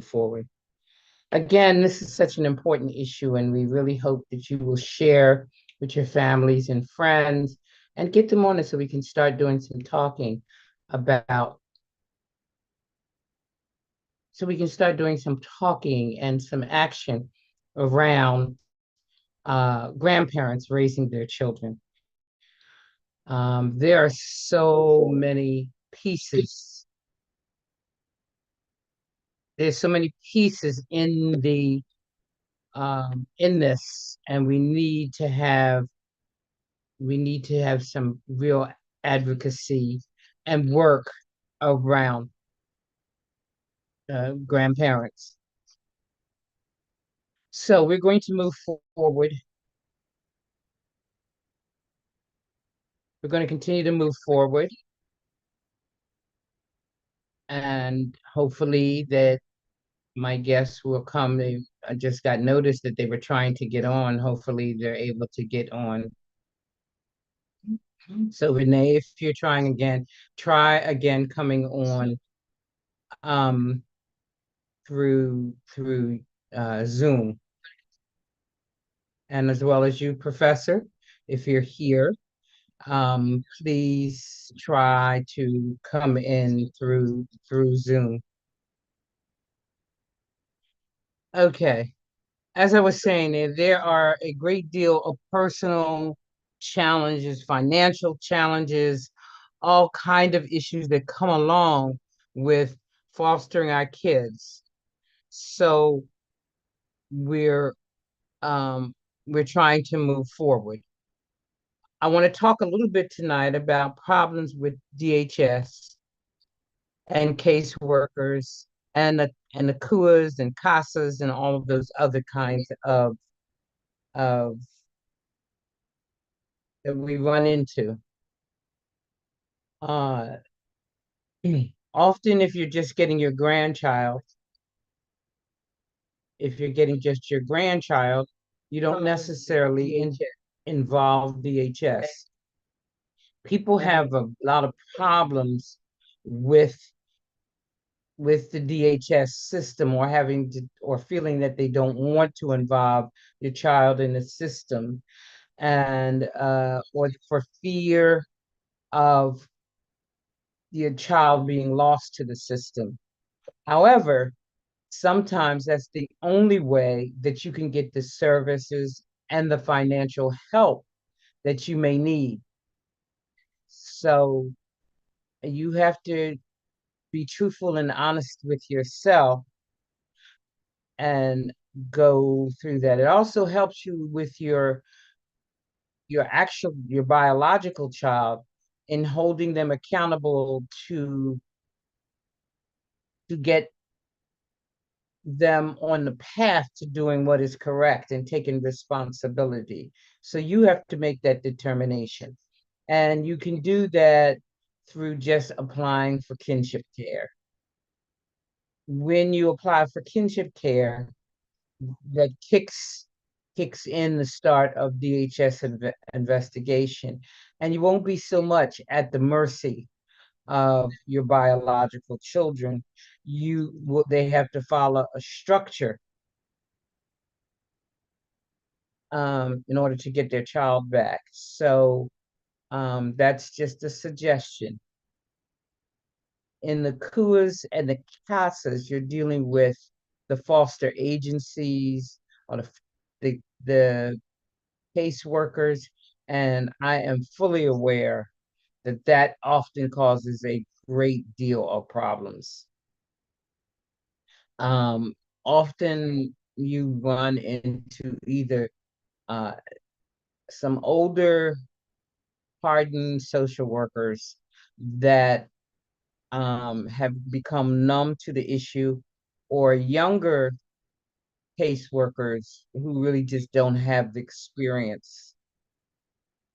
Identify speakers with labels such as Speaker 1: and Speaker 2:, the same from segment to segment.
Speaker 1: forward. Again, this is such an important issue, and we really hope that you will share with your families and friends and get them on it so we can start doing some talking about, so we can start doing some talking and some action around grandparents raising their children. There are so many pieces. There's so many pieces in this, and we need to have some real advocacy and work around grandparents. So we're going to move forward. We're going to continue to move forward, and hopefully that my guests will come. I just got notice that they were trying to get on. Hopefully they're able to get on. So Renee, if you're trying again, try again coming on um, through Zoom, and as well as you, Professor, if you're here, please try to come in through Zoom. Okay. As I was saying, there are a great deal of personal challenges, financial challenges, all kind of issues that come along with fostering our kids. So we're um, we're trying to move forward. I want to talk a little bit tonight about problems with DHS and caseworkers and the CUAs and CASAs and all of those other kinds of that we run into. Uh, Often, if you're just getting your grandchild, if you're getting just your grandchild, you don't necessarily involve DHS. People have a lot of problems with with the DHS system, or having to, or feeling that they don't want to involve your child in the system, and or for fear of your child being lost to the system. However, sometimes that's the only way that you can get the services and the financial help that you may need. So you have to be truthful and honest with yourself and go through that. It also helps you with your biological child in holding them accountable to get them on the path to doing what is correct and taking responsibility. So you have to make that determination. And you can do that through just applying for kinship care. When you apply for kinship care, that kicks in the start of DHS investigation, and you won't be so much at the mercy of your biological children. They have to follow a structure in order to get their child back. So that's just a suggestion. In the CUAs and the CASAs, you're dealing with the foster agencies or the caseworkers, and I am fully aware that that often causes a great deal of problems. Um, Often you run into either uh, some older hardened social workers that have become numb to the issue, or younger caseworkers who really just don't have the experience.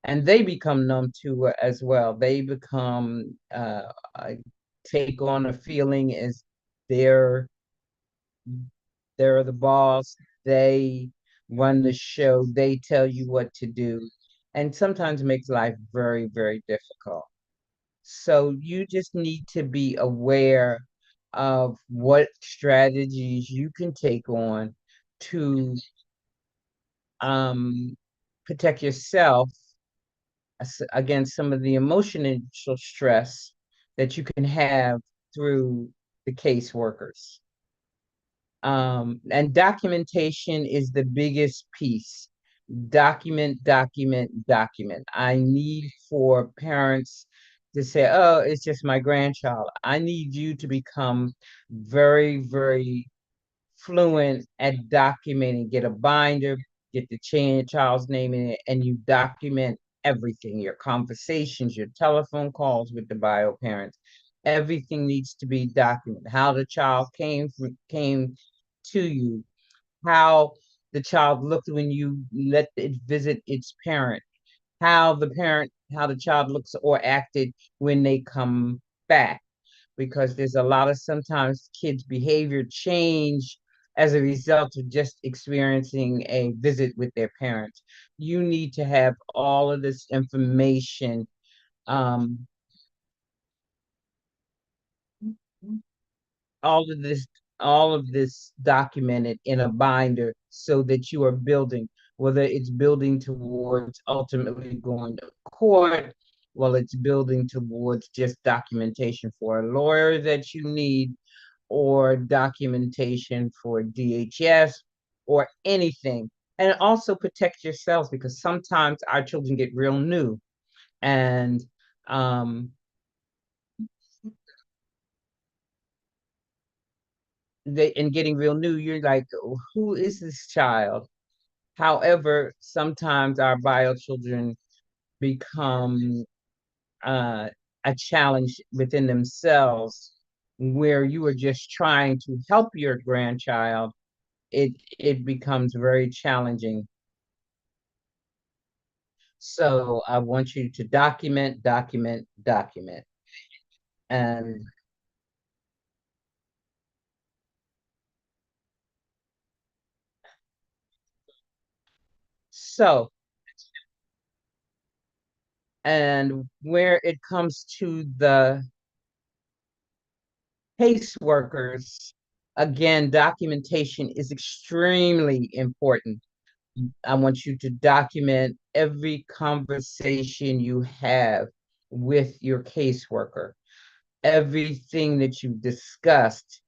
Speaker 1: And they become numb to it as well. They become take on a feeling as they're they're the boss. They run the show. They tell you what to do, and sometimes makes life very, very difficult. So you just need to be aware of what strategies you can take on to um, protect yourself against some of the emotional stress that you can have through the caseworkers. And documentation is the biggest piece. Document, document, document. I need for parents to say, oh, it's just my grandchild. I need you to become very, very fluent at documenting. Get a binder, get the child's name in it, and you document everything, your conversations, your telephone calls with the bio parents. Everything needs to be documented. How the child came to you, how the child looked when you let it visit its parent, how the child looks or acted when they come back. Because there's a lot of sometimes kids' behavior change as a result of just experiencing a visit with their parents. You need to have all of this information, um, all of this all of this documented in a binder so that you are building, whether it's building towards ultimately going to court, well, it's building towards just documentation for a lawyer that you need, or documentation for DHS or anything. And also protect yourselves, because sometimes our children get real new, and um, getting real new, you're like, who is this child? However, sometimes our bio children become uh, a challenge within themselves, where you are just trying to help your grandchild. It becomes very challenging. So I want you to document, document, document. And so, and where it comes to the caseworkers, again, documentation is extremely important. I want you to document every conversation you have with your caseworker, everything that you discussed.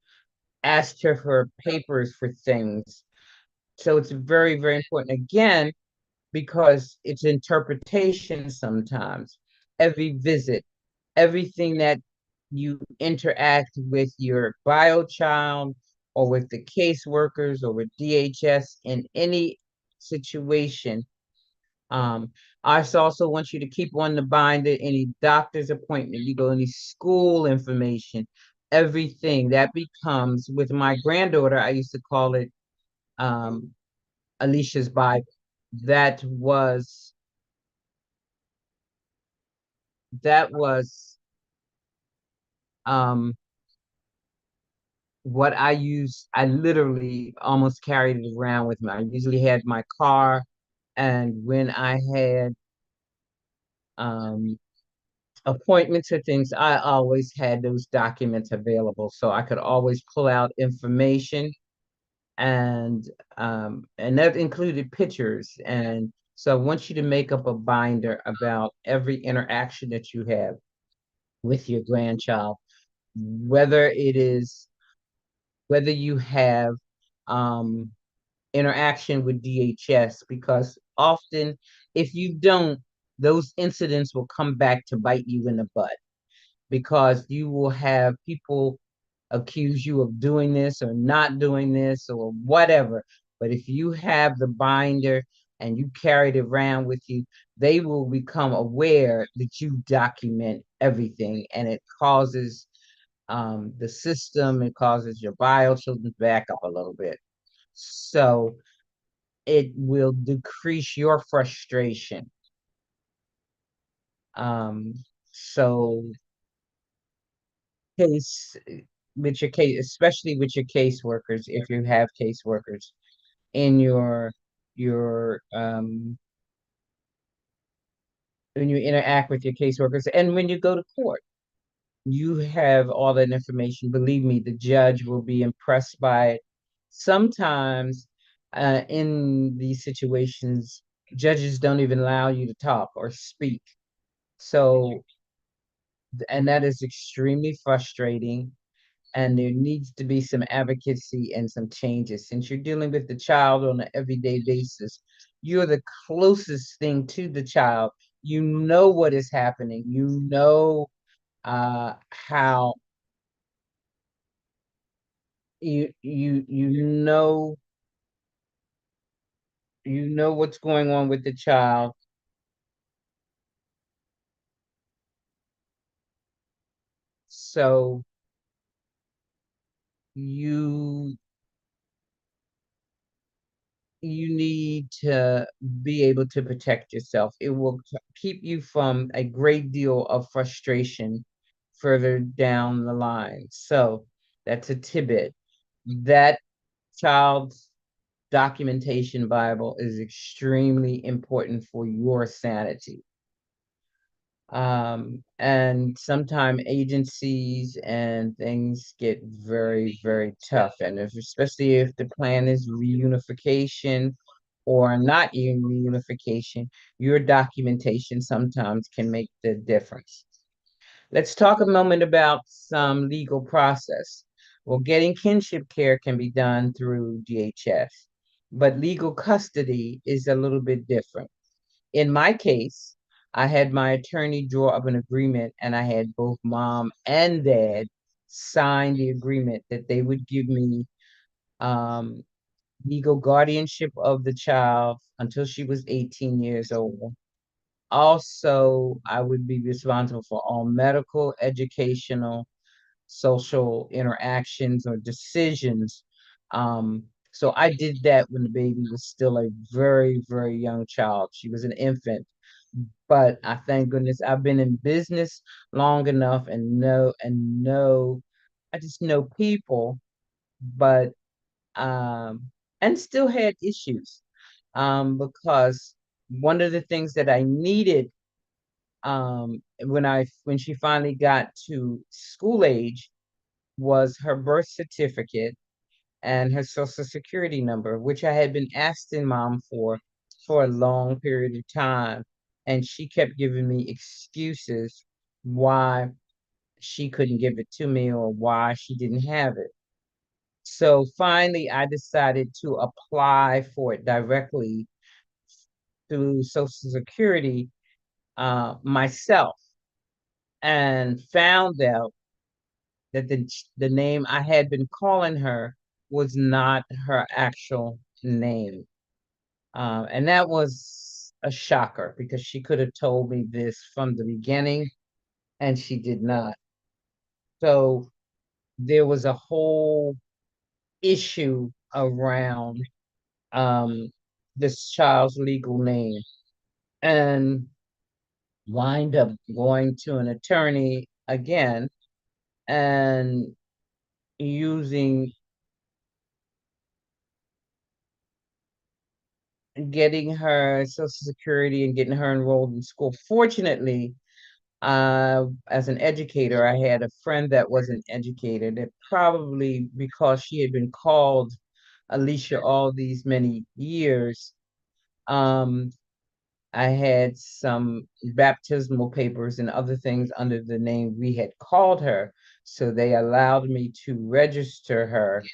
Speaker 1: Ask her for papers for things. So it's very, very important. Again, because it's interpretation sometimes. Every visit, everything that you interact with your bio child or with the caseworkers or with DHS in any situation. Um, I also want you to keep on the binder any doctor's appointment, you go, any school information, everything that becomes, with my granddaughter, I used to call it um, Alicia's Bible. That was that was um what I used. I literally almost carried it around with me. I usually had my car, and when I had um appointments or things, I always had those documents available so I could always pull out information, and that included pictures. And so I want you to make up a binder about every interaction that you have with your grandchild, whether it is whether you have um, interaction with DHS, because often, if you don't, those incidents will come back to bite you in the butt, because you will have people accuse you of doing this or not doing this or whatever. But if you have the binder and you carry it around with you, they will become aware that you document everything, and it causes the system, it causes your bio children back up a little bit. So it will decrease your frustration. Um, so case with your case, especially with your caseworkers, if you have caseworkers in your when you interact with your caseworkers and when you go to court. You have all that information. Believe me, the judge will be impressed by it. Sometimes, in these situations, judges don't even allow you to talk or speak. So, and that is extremely frustrating. And there needs to be some advocacy and some changes. Since you're dealing with the child on an everyday basis, you're the closest thing to the child. You know what is happening. You know how you know what's going on with the child. So you you need to be able to protect yourself. It will keep you from a great deal of frustration further down the line. So that's a tidbit. That child's documentation Bible is extremely important for your sanity. And sometimes agencies and things get very, very tough. And if, especially if the plan is reunification or not reunification, your documentation sometimes can make the difference. Let's talk a moment about some legal process. Well, getting kinship care can be done through DHS, but legal custody is a little bit different. In my case, I had my attorney draw up an agreement, and I had both mom and dad sign the agreement that they would give me um, legal guardianship of the child until she was 18 years old. Also, I would be responsible for all medical, educational, social interactions or decisions. So I did that when the baby was still a very, very young child. She was an infant. But I thank goodness I've been in business long enough and know I just know people, but and still had issues. Because one of the things that I needed when she finally got to school age was her birth certificate and her social security number, which I had been asking mom for a long period of time. And she kept giving me excuses why she couldn't give it to me or why she didn't have it. So finally, I decided to apply for it directly through Social Security myself, and found out that the name I had been calling her was not her actual name. And that was a shocker because she could have told me this from the beginning, and she did not. So there was a whole issue around um, this child's legal name, and wind up going to an attorney again and using getting her social security and getting her enrolled in school. Fortunately, as an educator, I had a friend that was an educator that, probably because she had been called Alicia all these many years, um, I had some baptismal papers and other things under the name we had called her. So they allowed me to register her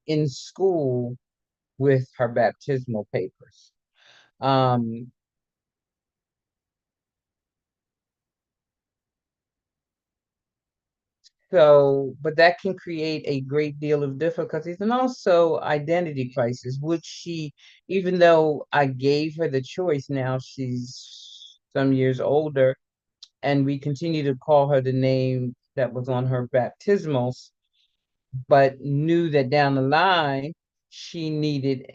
Speaker 1: in school with her baptismal papers. Um, So, but that can create a great deal of difficulties and also identity crisis, which she, even though I gave her the choice, now she's some years older, and we continue to call her the name that was on her baptismals, but knew that down the line she needed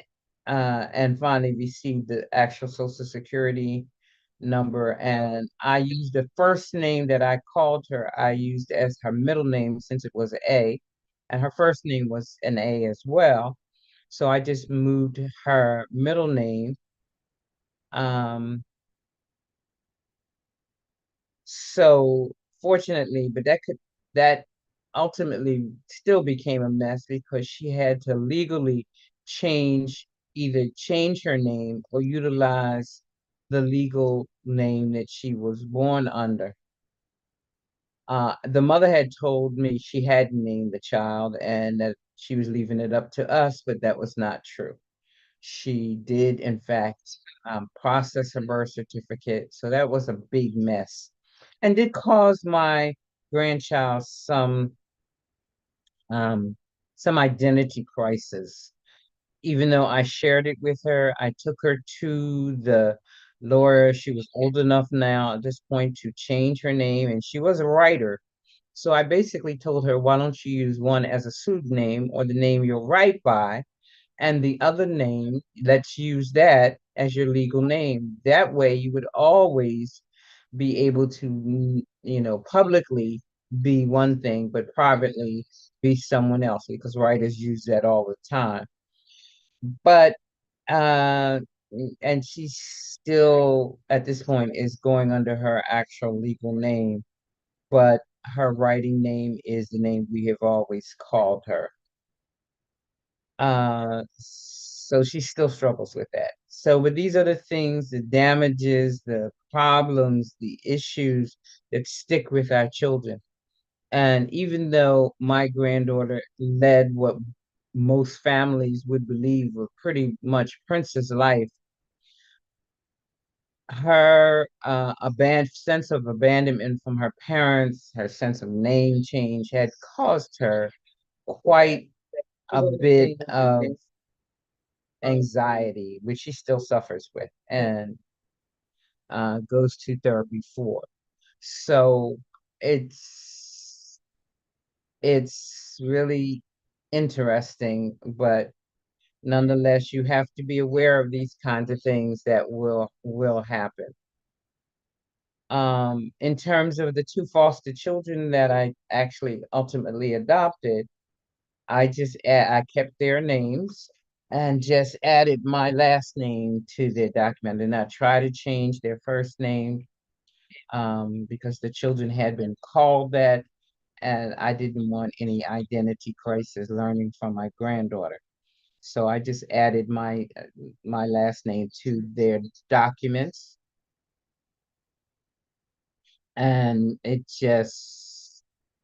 Speaker 1: and finally received the actual Social Security number. And I used the first name that I called her, I used as her middle name since it was A, and her first name was an A as well. So I just moved her middle name. Um, so fortunately, but that could that ultimately still became a mess because she had to legally change either change her name or utilize the legal name that she was born under. The mother had told me she hadn't named the child and that she was leaving it up to us, but that was not true. She did, in fact, process her birth certificate. So that was a big mess and did cause my grandchild um, some identity crisis. Even though I shared it with her, I took her to the lawyer. She was old enough now at this point to change her name, and she was a writer. So I basically told her, why don't you use one as a pseudonym or the name you'll write by, and the other name, let's use that as your legal name. That way you would always be able to, publicly be one thing, but privately be someone else because writers use that all the time. But uh and she still at this point is going under her actual legal name, but her writing name is the name we have always called her. So she still struggles with that. So, but these are the things, the damages, the problems, the issues that stick with our children. And even though my granddaughter led what most families would believe were pretty much princess life, her sense of abandonment from her parents, her sense of name change had caused her quite a bit of anxiety, which she still suffers with and goes to therapy for. So it's it's really interesting, but nonetheless, you have to be aware of these kinds of things that will happen. In terms of the two foster children that I actually ultimately adopted, I kept their names and just added my last name to their document and I try to change their first name because the children had been called that and I didn't want any identity crisis learning from my granddaughter. So I just added my last name to their documents and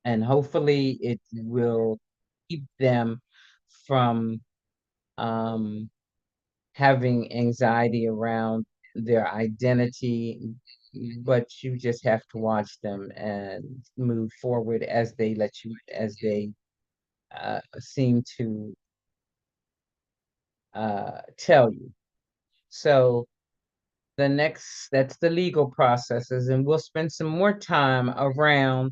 Speaker 1: and hopefully it will keep them from um having anxiety around their identity, but you just have to watch them and move forward as they seem to tell you. So that's the legal processes, and we'll spend some more time around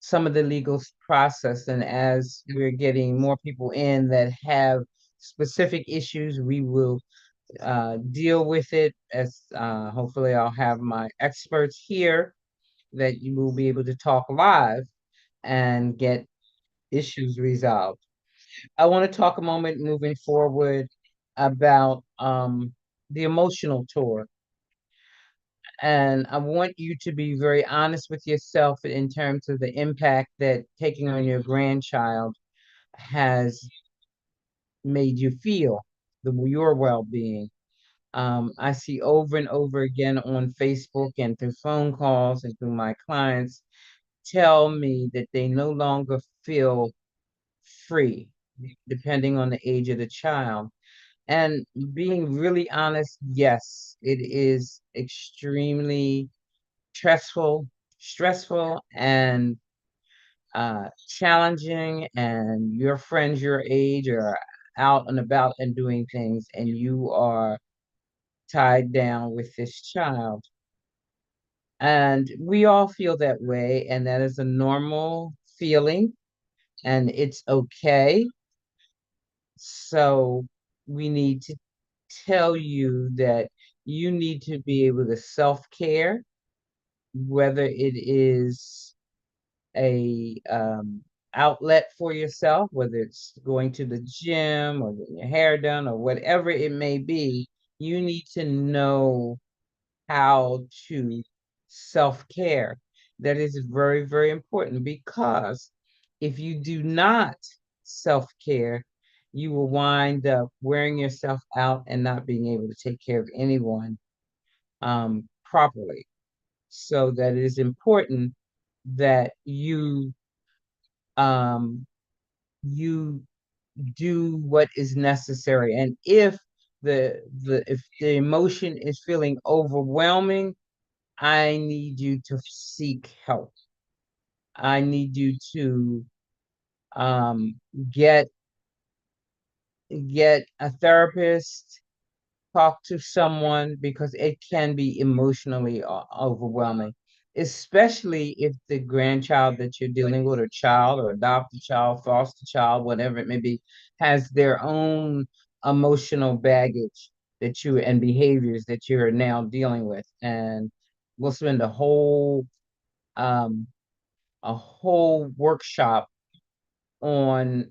Speaker 1: some of the legal process. And as we're getting more people in that have specific issues, we will deal with it as hopefully I'll have my experts here that you will be able to talk live and get issues resolved. I want to talk a moment moving forward about the emotional tour. And I want you to be very honest with yourself in terms of the impact that taking on your grandchild has made you feel, your well-being. I see over and over again on Facebook and through phone calls and through my clients tell me that they no longer feel free, depending on the age of the child. And being really honest, yes, it is extremely stressful and challenging, and your friends your age are out and about and doing things, and you are tied down with this child. And we all feel that way, and that is a normal feeling, and it's okay. So we need to tell you that you need to be able to self-care, whether it is a outlet for yourself, whether it's going to the gym or getting your hair done or whatever it may be, you need to know how to self-care. That is very, very important because if you do not self-care, you will wind up wearing yourself out and not being able to take care of anyone properly. So that it is important that um, you do what is necessary. And if the emotion is feeling overwhelming, I need you to seek help. I need you to um, get get a therapist, talk to someone because it can be emotionally overwhelming, especially if the grandchild that you're dealing with, or child, or adopted child, foster child, whatever it may be, has their own emotional baggage that you and behaviors that you're now dealing with. And we'll spend um, a whole workshop on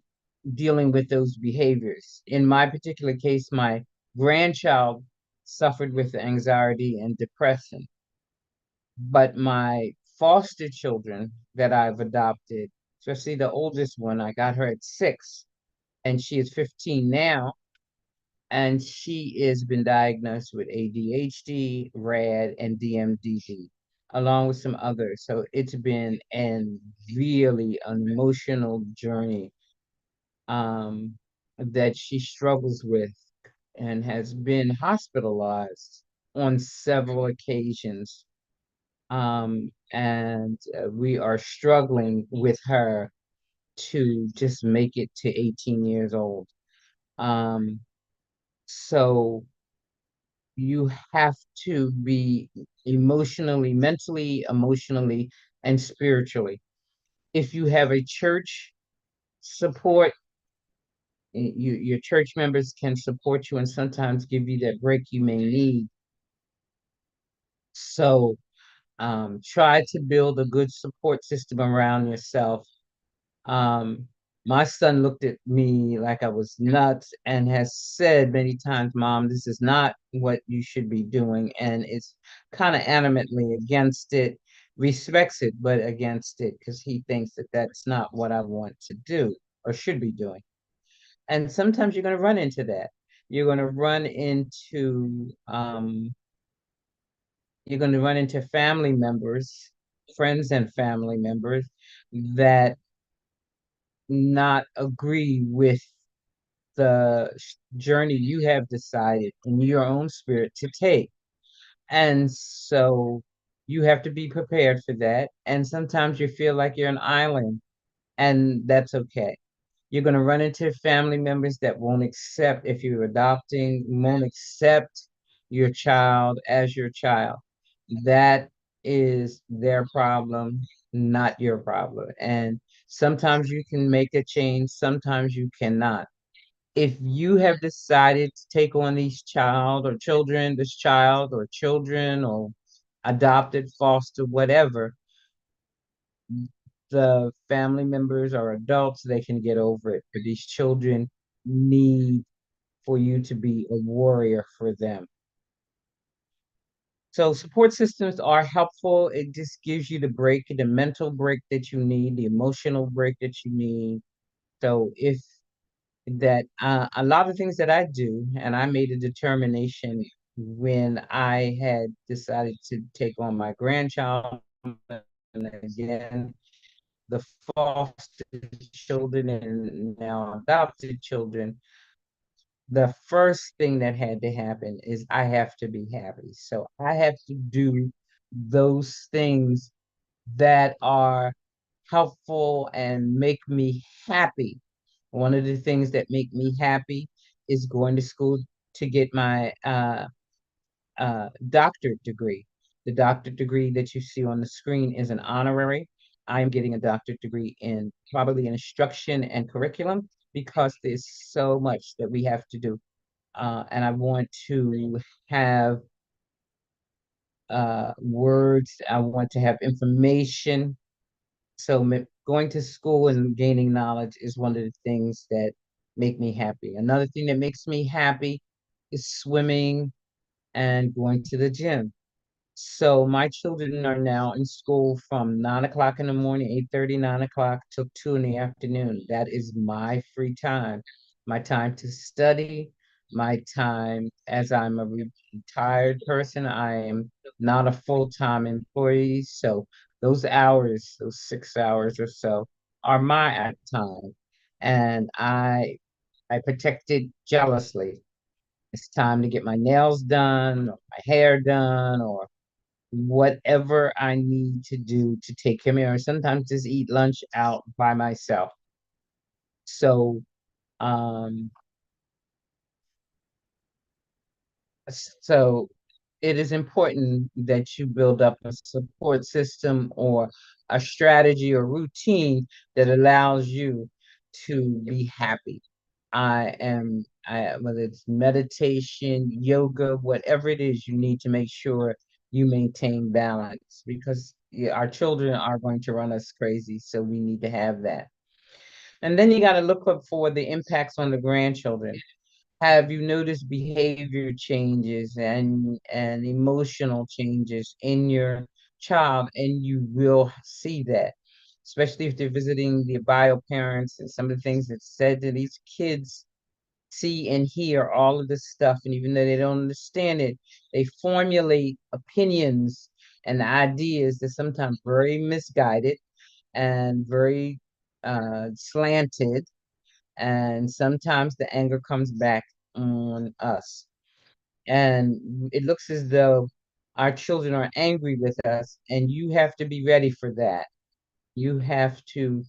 Speaker 1: dealing with those behaviors. In my particular case, my grandchild suffered with anxiety and depression, but my foster children that I've adopted, especially the oldest one, I got her at 6, and she is 15 now, and she has been diagnosed with ADHD, RAD, and DMDD, along with some others. So it's been a really emotional journey that she struggles with and has been hospitalized on several occasions. And we are struggling with her to just make it to 18 years old. Um, so you have to be emotionally, mentally, emotionally, and spiritually. If you have a church support, your church members can support you and sometimes give you that break you may need. So try to build a good support system around yourself. Um, my son looked at me like I was nuts and has said many times, Mom, this is not what you should be doing. And it's kind of animately against it, respects it, but against it because he thinks that that's not what I want to do or should be doing. And sometimes you're going to run into that. You're going to run into you're going to run into family members, friends and family members that not agree with the journey you have decided in your own spirit to take. And so you have to be prepared for that. And sometimes you feel like you're an island, and that's okay. You're going to run into family members that won't accept, if you're adopting, won't accept your child as your child. That is their problem, not your problem. And sometimes you can make a change, sometimes you cannot. If you have decided to take on these child or children, this child or children or adopted, foster, whatever, the family members are adults, they can get over it. But these children need for you to be a warrior for them. So support systems are helpful. It just gives you the break, the mental break that you need, the emotional break that you need. So if that a lot of things that I do, and I made a determination when I had decided to take on my grandchild, and again, the foster children and now adopted children, the first thing that had to happen is I have to be happy. So I have to do those things that are helpful and make me happy. One of the things that make me happy is going to school to get my doctorate degree. The doctorate degree that you see on the screen is an honorary. I am getting a doctorate degree in probably in instruction and curriculum because there's so much that we have to do. And I want to have words, I want to have information. So going to school and gaining knowledge is one of the things that make me happy. Another thing that makes me happy is swimming and going to the gym. So my children are now in school from 9 o'clock in the morning, 8:30, 9 o'clock till 2 in the afternoon. That is my free time, my time to study, my time as I'm a retired person. I am not a full-time employee. So those hours, those 6 hours or so, are my time. And I protect it jealously. It's time to get my nails done, or my hair done, or whatever I need to do to take care of me, or sometimes just eat lunch out by myself. So, um, so it is important that you build up a support system or a strategy or routine that allows you to be happy. Whether it's meditation, yoga, whatever it is, you need to make sure you maintain balance because yeah, our children are going to run us crazy. So we need to have that. And then you got to look up for the impacts on the grandchildren. Have you noticed behavior changes and emotional changes in your child? And you will see that, especially if they're visiting the bio parents and some of the things that said to these kids see and hear all of this stuff. And even though they don't understand it, they formulate opinions and ideas that sometimes very misguided and very slanted. And sometimes the anger comes back on us. And it looks as though our children are angry with us, and you have to be ready for that. You have to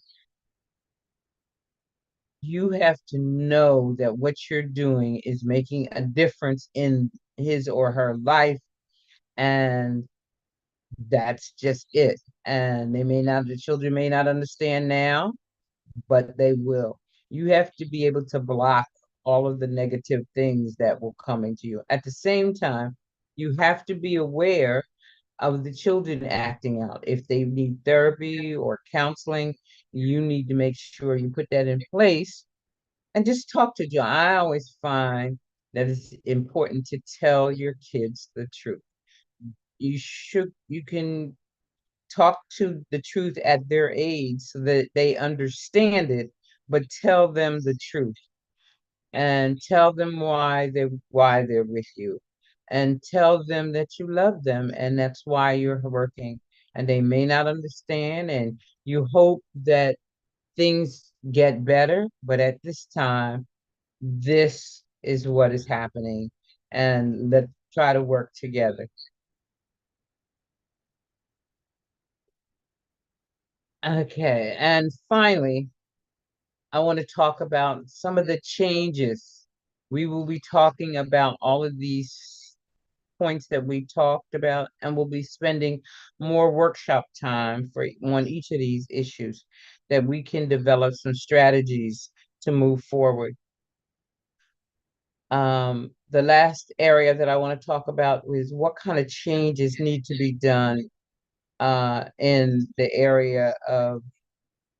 Speaker 1: you have to know that what you're doing is making a difference in his or her life, and that's just it. And the children may not understand now, but they will. You have to be able to block all of the negative things that will come into you. At the same time, you have to be aware of the children acting out. If they need therapy or counseling, you need to make sure you put that in place and just talk to John. I always find that it's important to tell your kids the truth. You can talk to the truth at their age so that they understand it, but tell them the truth and tell them why they're with you and tell them that you love them and that's why you're working. And they may not understand, and you hope that things get better, but at this time this is what is happening, and let's try to work together. Okay, and finally, I want to talk about some of the changes. We will be talking about all of these points that we talked about, and we'll be spending more workshop time for on each of these issues that we can develop some strategies to move forward. The last area that I want to talk about is what kind of changes need to be done in the area of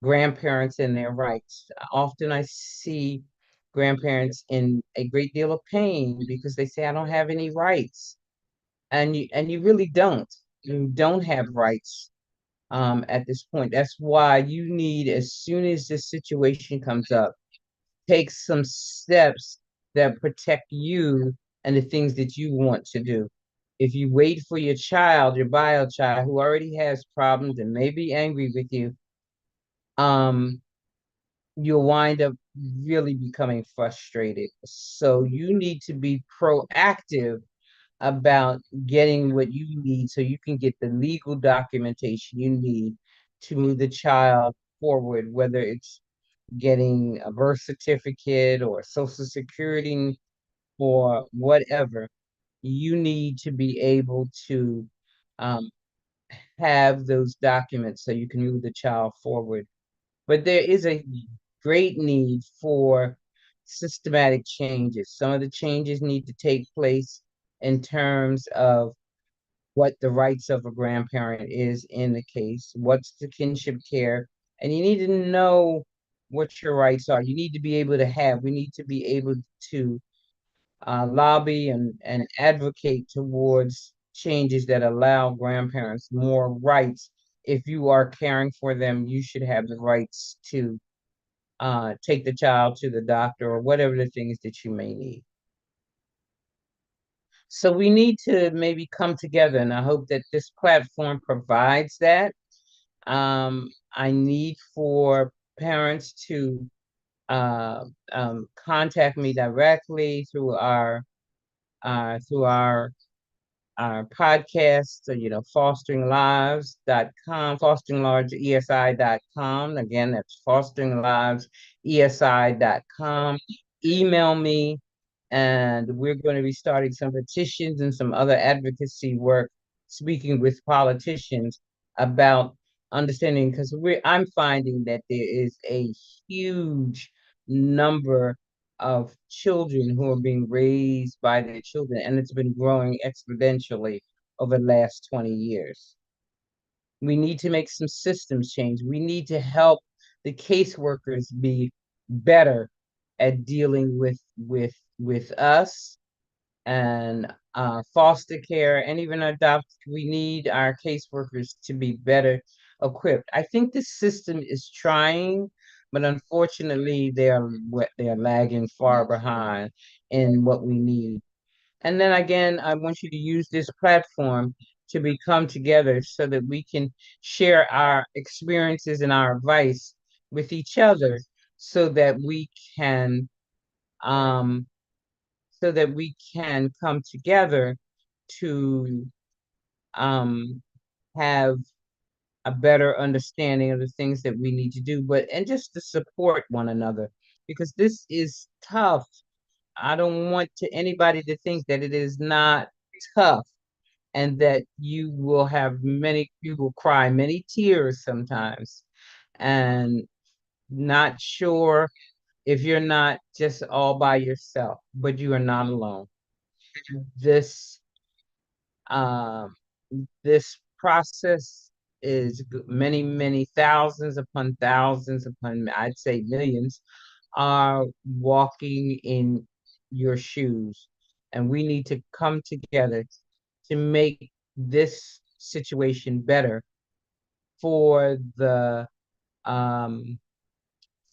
Speaker 1: grandparents and their rights. Often I see grandparents in a great deal of pain because they say, I don't have any rights. And you really don't. You don't have rights at this point. That's why you need, as soon as this situation comes up, take some steps that protect you and the things that you want to do. If you wait for your child, your bio child, who already has problems and may be angry with you, um, you'll wind up really becoming frustrated. So you need to be proactive about getting what you need so you can get the legal documentation you need to move the child forward, whether it's getting a birth certificate or social security or whatever. You need to be able to um, have those documents so you can move the child forward. But there is a great need for systematic changes. Some of the changes need to take place in terms of what the rights of a grandparent is in the case, what's the kinship care, and you need to know what your rights are. You need to be able to have, we need to be able to lobby and advocate towards changes that allow grandparents more rights. If you are caring for them, you should have the rights to take the child to the doctor or whatever the things that you may need. So we need to maybe come together, and I hope that this platform provides that. I need for parents to uh, contact me directly through our podcast, so, fosteringlives.com, fosteringlives.esi.com. Again, that's fosteringlives.esi.com. Email me, and we're going to be starting some petitions and some other advocacy work, speaking with politicians about understanding, because I'm finding that there is a huge number of children who are being raised by their children, and it's been growing exponentially over the last 20 years. We need to make some systems change. We need to help the caseworkers be better at dealing with us and foster care and even adopt. We need our caseworkers to be better equipped. I think the system is trying, but unfortunately, they are lagging far behind in what we need. And then again, I want you to use this platform to become together so that we can share our experiences and our advice with each other so that we can um, come together to um, have a better understanding of the things that we need to do, and just to support one another, because this is tough. I don't want anybody to think that it is not tough, and that you will cry many tears sometimes, and not sure if you're not just all by yourself, but you are not alone. This um, this process is many, many thousands upon, I'd say millions, are walking in your shoes. And we need to come together to make this situation better for the um,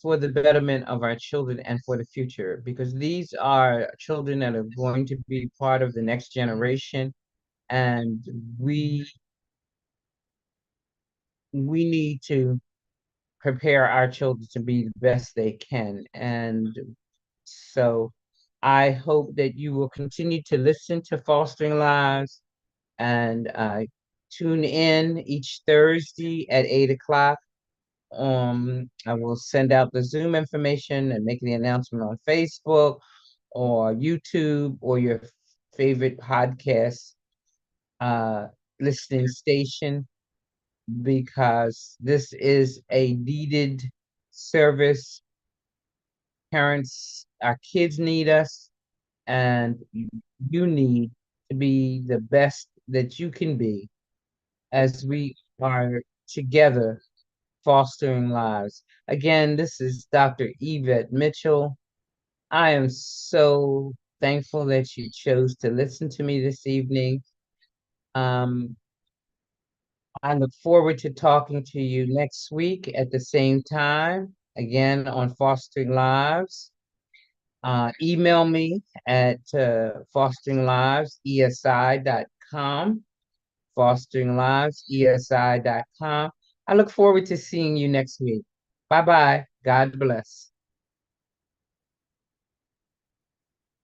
Speaker 1: for the betterment of our children and for the future, because these are children that are going to be part of the next generation, and we we need to prepare our children to be the best they can. And so I hope that you will continue to listen to Fostering Lives, and tune in each Thursday at 8 o'clock. I will send out the Zoom information and make the announcement on Facebook or YouTube or your favorite podcast uh, listening station, because this is a needed service. Parents, our kids need us, and you need to be the best that you can be as we are together fostering lives. Again, this is Dr. Yvette Mitchell. I am so thankful that you chose to listen to me this evening. Um, I look forward to talking to you next week at the same time, again on Fostering Lives. Email me at fosteringlivesesi.com, fosteringlivesesi.com. I look forward to seeing you next week. Bye bye. God bless.